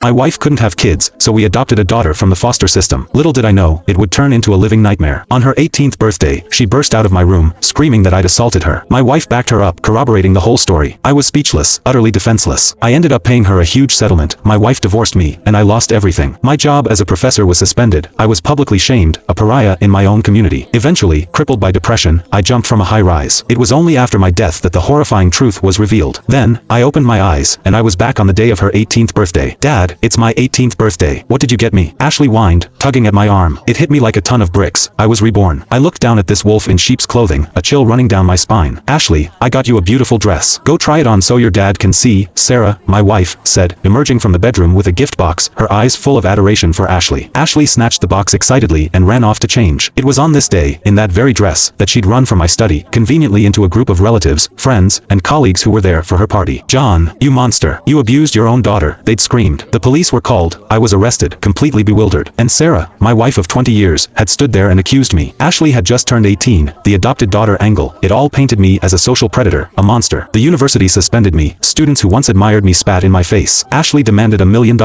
My wife couldn't have kids, so we adopted a daughter from the foster system. Little did I know, it would turn into a living nightmare. On her 18th birthday, she burst out of my room, screaming that I'd assaulted her. My wife backed her up, corroborating the whole story. I was speechless, utterly defenseless. I ended up paying her a huge settlement. My wife divorced me, and I lost everything. My job as a professor was suspended. I was publicly shamed, a pariah in my own community. Eventually, crippled by depression, I jumped from a high rise. It was only after my death that the horrifying truth was revealed. Then, I opened my eyes, and I was back on the day of her 18th birthday. Dad, it's my 18th birthday. What did you get me? Ashley whined, tugging at my arm. It hit me like a ton of bricks. I was reborn. I looked down at this wolf in sheep's clothing, a chill running down my spine. Ashley, I got you a beautiful dress. Go try it on so your dad can see, Sarah, my wife, said, emerging from the bedroom with a gift box, her eyes full of adoration for Ashley. Ashley snatched the box excitedly and ran off to change. It was on this day, in that very dress, that she'd run from my study, conveniently into a group of relatives, friends, and colleagues who were there for her party. John, you monster. You abused your own daughter, they'd screamed. The police were called. I was arrested, completely bewildered. And Sarah, my wife of 20 years, had stood there and accused me. Ashley had just turned 18, the adopted daughter angle. It all painted me as a social predator, a monster. The university suspended me. Students who once admired me spat in my face. Ashley demanded $1 million.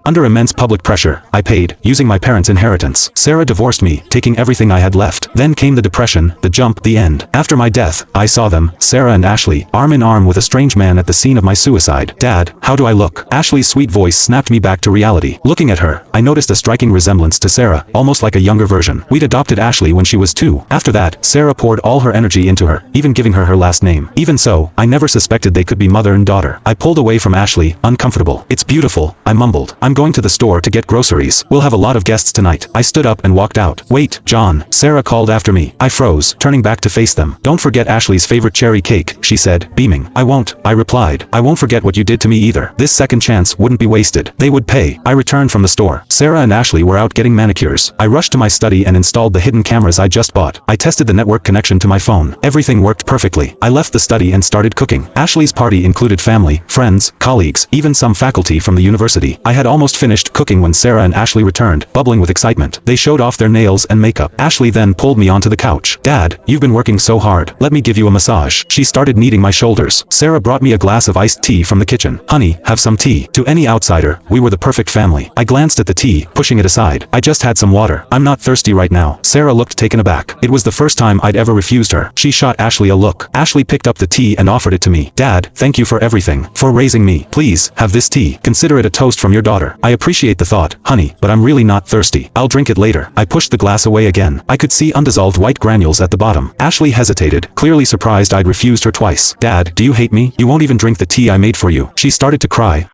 Under immense public pressure, I paid, using my parents' inheritance. Sarah divorced me, taking everything I had left. Then came the depression, the jump, the end. After my death, I saw them, Sarah and Ashley, arm in arm with a strange man at the scene of my suicide. Dad, how do I look? Ashley's sweet voice snapped me back to reality. Looking at her, I noticed a striking resemblance to Sarah, almost like a younger version. We'd adopted Ashley when she was 2. After that, Sarah poured all her energy into her, even giving her her last name. Even so, I never suspected they could be mother and daughter. I pulled away from Ashley, uncomfortable. It's beautiful, I mumbled. I'm going to the store to get groceries. We'll have a lot of guests tonight. I stood up and walked out. Wait, John, Sarah called after me. I froze, turning back to face them. Don't forget Ashley's favorite cherry cake, she said, beaming. I won't, I replied. I won't forget what you did to me either. This second chance wouldn't be wasted. They would pay. I returned from the store. Sarah and Ashley were out getting manicures. I rushed to my study and installed the hidden cameras I just bought. I tested the network connection to my phone. Everything worked perfectly. I left the study and started cooking. Ashley's party included family, friends, colleagues, even some faculty from the university. I had almost finished cooking when Sarah and Ashley returned, bubbling with excitement. They showed off their nails and makeup. Ashley then pulled me onto the couch. Dad, you've been working so hard. Let me give you a massage. She started kneading my shoulders. Sarah brought me a glass of iced tea from the kitchen. Honey, have some tea. To any outsider, we were the perfect family. I glanced at the tea, pushing it aside. I just had some water. I'm not thirsty right now. Sarah looked taken aback. It was the first time I'd ever refused her. She shot Ashley a look. Ashley picked up the tea and offered it to me. Dad, thank you for everything. For raising me. Please, have this tea. Consider it a toast from your daughter. I appreciate the thought, honey, but I'm really not thirsty. I'll drink it later. I pushed the glass away again. I could see undissolved white granules at the bottom. Ashley hesitated, clearly surprised I'd refused her twice. Dad, do you hate me? You won't even drink the tea I made for you. She started to cry,